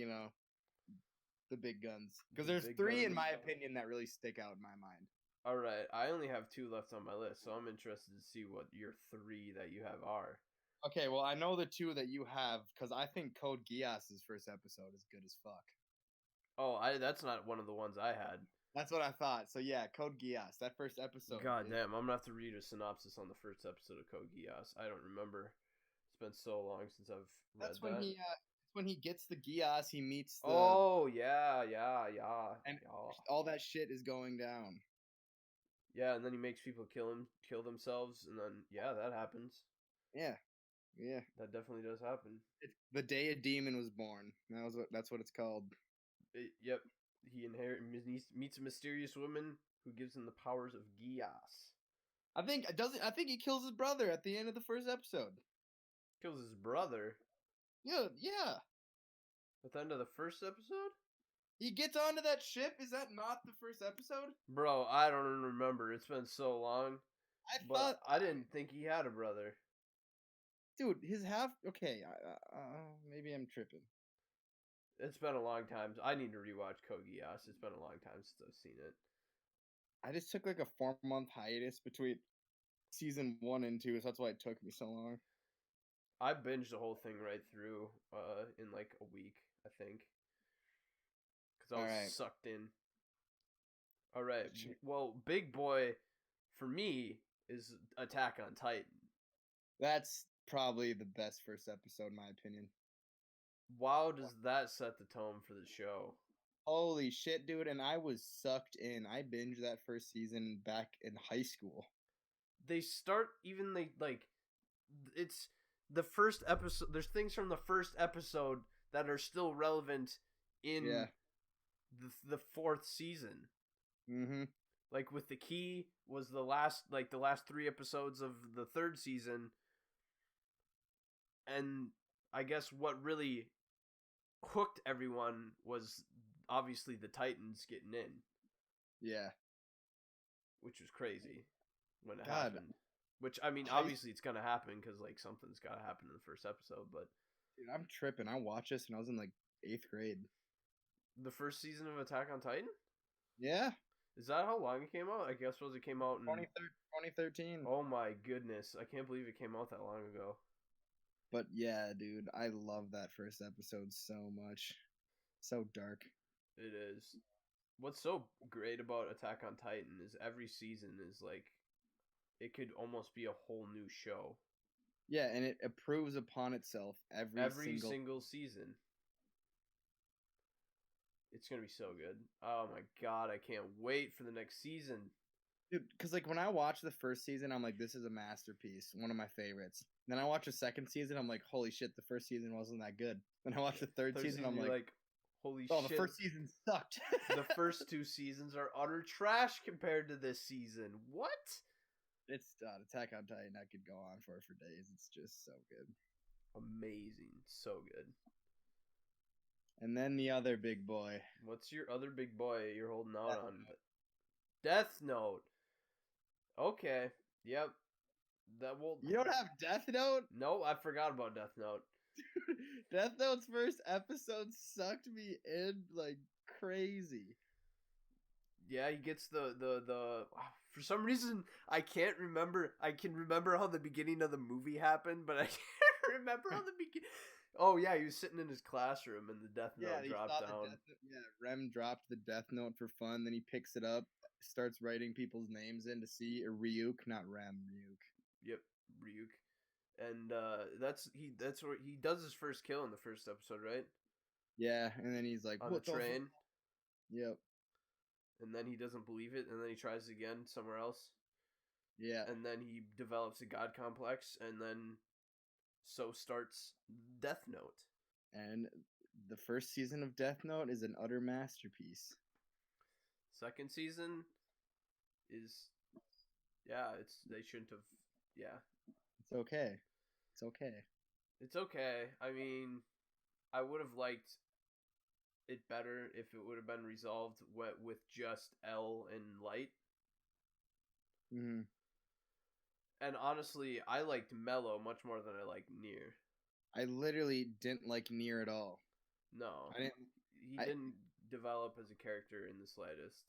the big guns. Because there's 3, in my opinion, that really stick out in my mind. Alright, I only have 2 left on my list, so I'm interested to see what your 3 that you have are. Okay, well, I know the 2 that you have, because I think Code Geass' first episode is good as fuck. Oh, that's not one of the ones I had. That's what I thought. So yeah, Code Geass. That first episode. God damn, I'm gonna have to read a synopsis on the first episode of Code Geass. I don't remember. It's been so long since I've read That's when that. that's when he gets the Geass. He meets the. Oh yeah. And all that shit is going down. Yeah, and then he makes people kill themselves, and then yeah, that happens. Yeah. That definitely does happen. It's the day a demon was born. That's what it's called. Yep. He meets a mysterious woman who gives him the powers of Geass. I think he kills his brother at the end of the first episode. Kills his brother. Yeah. At the end of the first episode? He gets onto that ship. Is that not the first episode? Bro, I don't remember. It's been so long. I didn't think he had a brother. Dude, his half. Okay, maybe I'm tripping. It's been a long time. I need to rewatch Code Geass. It's been a long time since I've seen it. I just took like a 4-month hiatus between season 1 and 2, so that's why it took me so long. I binged the whole thing right through in like a week, I think. Because I was sucked in. Alright, well, big boy, for me, is Attack on Titan. That's probably the best first episode, in my opinion. Wow, does that set the tone for the show? Holy shit, dude, and I was sucked in. I binged that first season back in high school. It's the first episode. There's things from the first episode that are still relevant in the fourth season. Mm-hmm. Like with the key was the last 3 episodes of the third season. And I guess what really hooked everyone was obviously the Titans getting in. Yeah. Which was crazy when it happened. Which, I mean, obviously it's going to happen because, like, something's got to happen in the first episode, but... Dude, I'm tripping. I watched this when I was in, like, 8th grade. The first season of Attack on Titan? Yeah. Is that how long it came out? I guess it came out in... 2013. Oh my goodness. I can't believe it came out that long ago. But yeah, dude, I love that first episode so much. So dark. It is. What's so great about Attack on Titan is every season is like... It could almost be a whole new show. Yeah, and it improves upon itself every single season. It's going to be so good. Oh my god, I can't wait for the next season. Dude, because like when I watch the first season, I'm like, this is a masterpiece, one of my favorites. Then I watch the second season, I'm like, holy shit, the first season wasn't that good. Then I watch the third season, I'm like, holy shit. Oh, the first season sucked. The first 2 seasons are utter trash compared to this season. What? It's Attack on Titan. I could go on for days. It's just so good. Amazing. So good. And then the other big boy. What's your other big boy you're holding out on? Death Note. Okay. Yep. You don't have Death Note? No, I forgot about Death Note. Death Note's first episode sucked me in like crazy. Yeah, he gets the for some reason I can't remember. I can remember how the beginning of the movie happened, but I can't remember how the beginning. Oh yeah, he was sitting in his classroom and the Death Note dropped down. Rem dropped the Death Note for fun. Then he picks it up, starts writing people's names in to see Ryuk, not Rem, Ryuk. Yep, Ryuk. And that's where he does his first kill in the first episode, right? Yeah, and then he's like, on the train. Yep. And then he doesn't believe it, and then he tries again somewhere else. Yeah. And then he develops a god complex, and then so starts Death Note. And the first season of Death Note is an utter masterpiece. Second season is, they shouldn't have, It's okay. It's okay. It's okay. I mean, I would have liked it better if it would have been resolved with just L and Light. Mm-hmm. And honestly, I liked Mello much more than I liked Nier. I literally didn't like Nier at all. No. He didn't develop as a character in the slightest.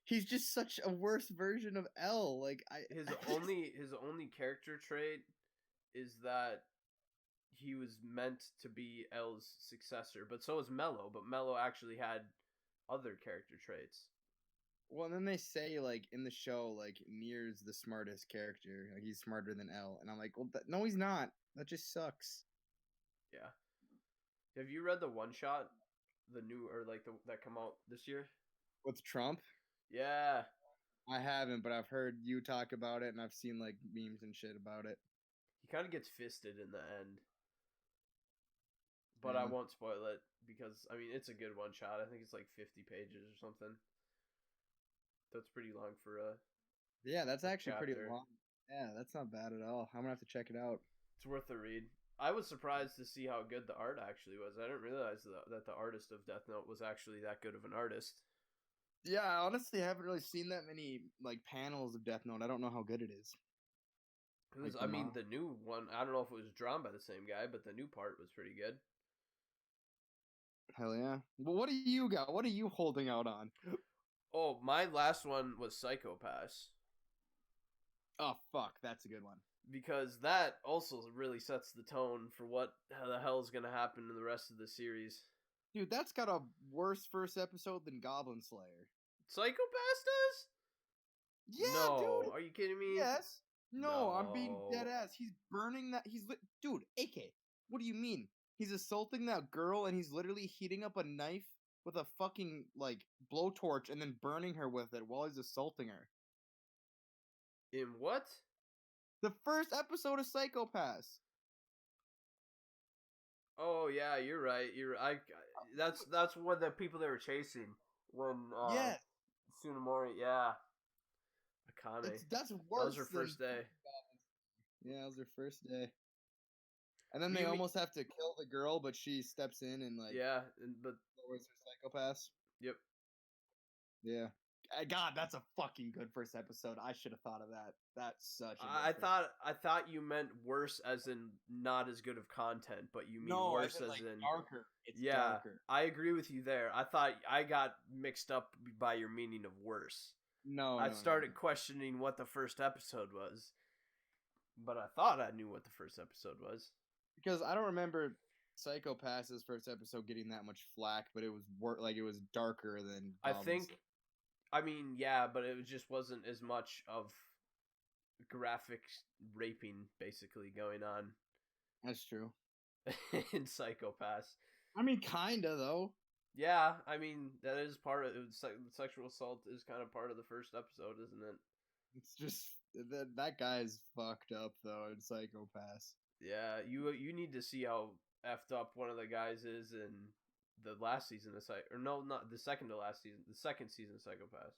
He's just such a worse version of L. Like his only character trait is that he was meant to be L's successor, but so is Mello. But Mello actually had other character traits. Well, and then they say like in the show, like Nier's the smartest character. Like he's smarter than L, and I'm like, well, no, he's not. That just sucks. Yeah. Have you read the one shot, the new or like that come out this year? With Trump, Yeah. I haven't, but I've heard you talk about it, and I've seen like memes and shit about it. He kind of gets fisted in the end. But I Yeah. won't spoil it because I mean it's a good one shot. I think it's like 50 pages or something. That's pretty long for a. Yeah, that's actually pretty chapter. long. Yeah, that's not bad at all. I'm gonna have to check it out. It's worth a read. I was surprised to see how good the art actually was. I didn't realize that the artist of Death Note was actually that good of an artist. Yeah, I honestly haven't really seen that many like panels of Death Note. I don't know how good it is. It was, Like I mean, the new one. I don't know if it was drawn by the same guy, but the new part was pretty good. Hell yeah. Well, what do you got? What are you holding out on? Oh, my last one was Psycho Pass. Oh fuck, that's a good one. Because that also really sets the tone for what the hell is going to happen in the rest of the series. Dude, that's got a worse first episode than Goblin Slayer. Psycho Pass does? Yeah, no, dude. Are you kidding me? Yes. No, I'm being No. dead ass. He's burning that. Dude, AK. What do you mean? He's assaulting that girl and he's literally heating up a knife with a fucking like blowtorch and then burning her with it while he's assaulting her. In what? The first episode of Psycho Pass. Oh yeah, you're right. That's one of the people they were chasing when Yes. Tsunemori, yeah. Akane. That's worse. That was her first day. Yeah, it was her first day. And then You they mean- almost have to kill the girl, but she steps in and like Yeah, but lowers her psychopaths. yep. Yeah. God, that's a fucking good first episode. I should have thought of that. That's such a I thought you meant worse as in not as good of content, but you mean worse as in darker. It's yeah. darker. I agree with you there. I thought I got mixed up by your meaning of worse. No, I no, started questioning what the first episode was, but I thought I knew what the first episode was. because I don't remember Psycho Pass's first episode getting that much flack, but it was it was darker than. I Goblin think, Slayer. I mean, yeah, but it just wasn't as much of graphic raping basically going on That's true. in Psycho Pass. I mean, kinda though. Yeah, I mean that is part of sexual assault is kind of part of the first episode, isn't it? It's just that guy's fucked up though in Psycho Pass. Yeah, you need to see how effed up one of the guys is in the last season of or no, not the second to last season, the second season of Psycho Pass,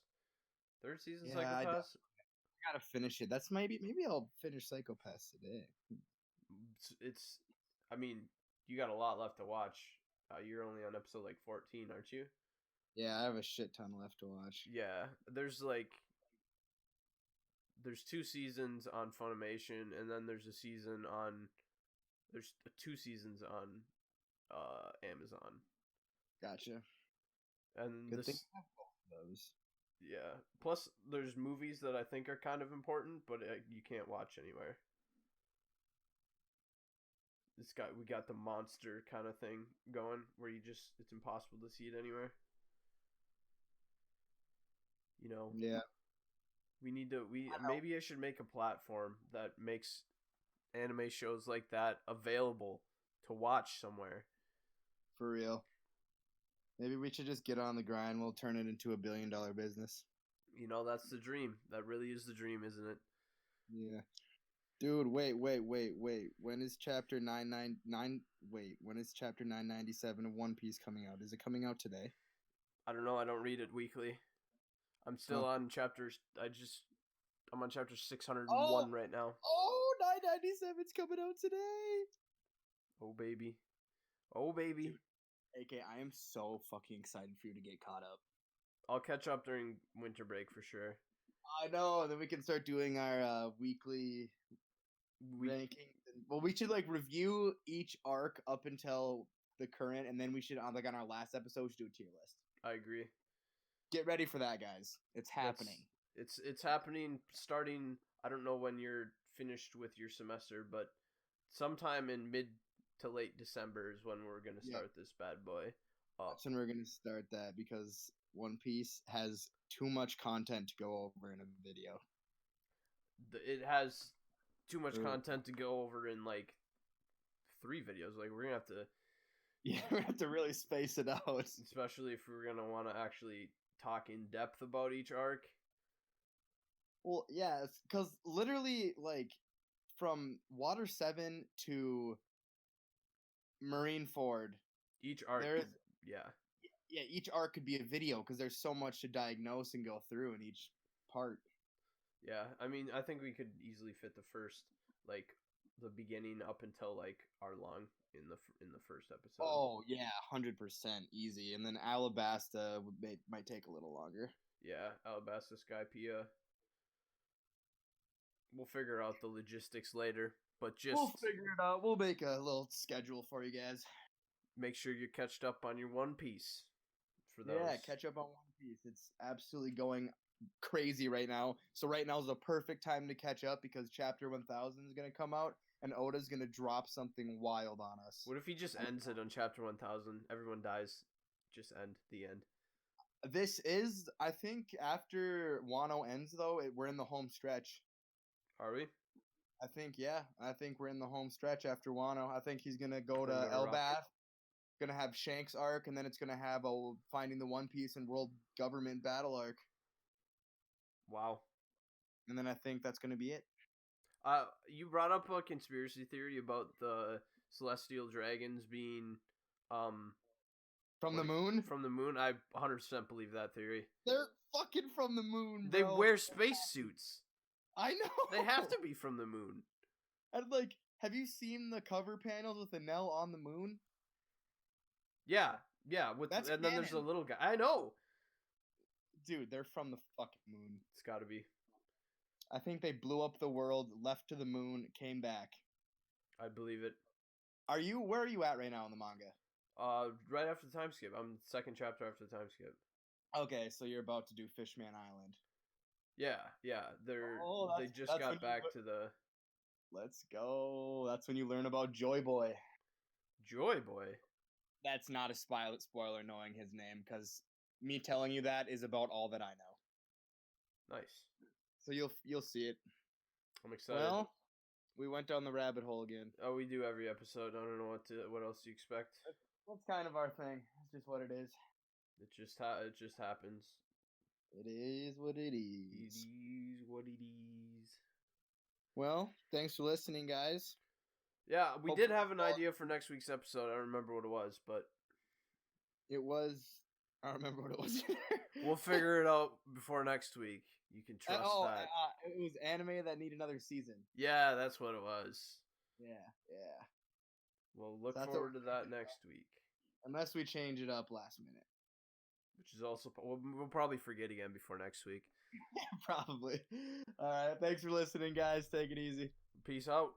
third season Yeah, Psycho Pass. I gotta finish it. That's maybe I'll finish Psycho Pass today. It's, I mean, you got a lot left to watch. You're only on episode like 14, aren't you? Yeah, I have a shit ton left to watch. Yeah, there's 2 seasons on Funimation, and then there's there's 2 seasons on Amazon. Gotcha. And Good thing I have both of those. yeah. Plus, there's movies that I think are kind of important, but you can't watch anywhere. We got the monster kind of thing going, where it's impossible to see it anywhere. You know. Yeah. We need to. Maybe I should make a platform that makes anime shows like that available to watch somewhere. For real. Maybe we should just get on the grind. We'll turn it into $1 billion business. You know, that's the dream. That really is the dream, isn't it? Yeah. Dude, wait. When is chapter 999? Wait, when is chapter 997 of One Piece coming out? Is it coming out today? I don't know. I don't read it weekly. I'm still on chapters. I'm on chapter 601 right now. Oh, 997's coming out today. Oh baby. Oh baby. Dude, AK, I am so fucking excited for you to get caught up. I'll catch up during winter break for sure. I know. And then we can start doing our weekly ranking. Well, we should review each arc up until the current, and then we should on our last episode we should do a tier list. I agree. Get ready for that, guys. It's happening. It's happening starting. I don't know when you're finished with your semester, but sometime in mid to late December is when we're gonna start this bad boy. up. That's when we're gonna start that because One Piece has too much content to go over in a video. It has too much Or- content to go over in like 3 videos. Like we're gonna have to, Yeah, we have to really space it out. especially if we're gonna want to actually talk in depth about each arc. Well, yeah, because literally, like, from Water 7 to Marineford, Each arc, There's- yeah, yeah, each arc could be a video because there's so much to diagnose and go through in each part. yeah. I mean, I think we could easily fit the first, like, the beginning up until like Arlong in the first episode. Oh yeah, 100% easy, and then Alabasta might take a little longer. Yeah, Alabasta Skypiea. We'll figure out the logistics later, but just We'll figure it out. We'll make a little schedule for you guys. make sure you're catched up on your One Piece for those. Yeah, catch up on One Piece. It's absolutely going crazy right now. So right now is the perfect time to catch up because Chapter 1000 is going to come out and Oda's going to drop something wild on us. What if he just ends it on Chapter 1000? Everyone dies. Just end. The end. This is, I think, after Wano ends, though, we're in the home stretch. Are we? I think, yeah. I think we're in the home stretch after Wano. I think he's going to go to Gonna rock it. Elbaf. Going to have Shanks arc, and then it's going to have a Finding the One Piece and World Government battle arc. Wow. And then I think that's going to be it. You brought up a conspiracy theory about the celestial dragons being From the moon? from the moon. I 100% believe that theory. They're fucking from the moon, They bro. wear spacesuits. I know. They have to be from the moon. And like, have you seen the cover panels with Enel on the moon? Yeah, yeah. That's and then there's a canon. little guy. I know. Dude, they're from the fucking moon. It's got to be. I think they blew up the world, left to the moon, came back. I believe it. Where are you at right now in the manga? Right after the time skip. I'm second chapter after the time skip. Okay, so you're about to do Fishman Island. Yeah. Oh, They that's- just that's got when you back le- to the Let's go. That's when you learn about Joy Boy. Joy Boy. That's not a spoiler knowing his name, because me telling you that is about all that I know. Nice. So you'll see it. I'm excited. Well, we went down the rabbit hole again. Oh, we do every episode. I don't know what else you expect. That's kind of our thing. It's just what it is. It just happens. It is what it It is. is what it is. Well, thanks for listening, guys. Yeah, we Hope- did have an idea for next week's episode. I don't remember what it was, but It was. I don't remember what it was. we'll figure it out before next week. You can trust that. It was anime that need another season. Yeah, that's what it was. Yeah. We'll look That's forward to that next week. Unless we change it up last minute. Which is also we'll probably forget again before next week. Probably. All right. Thanks for listening, guys. Take it easy. Peace out.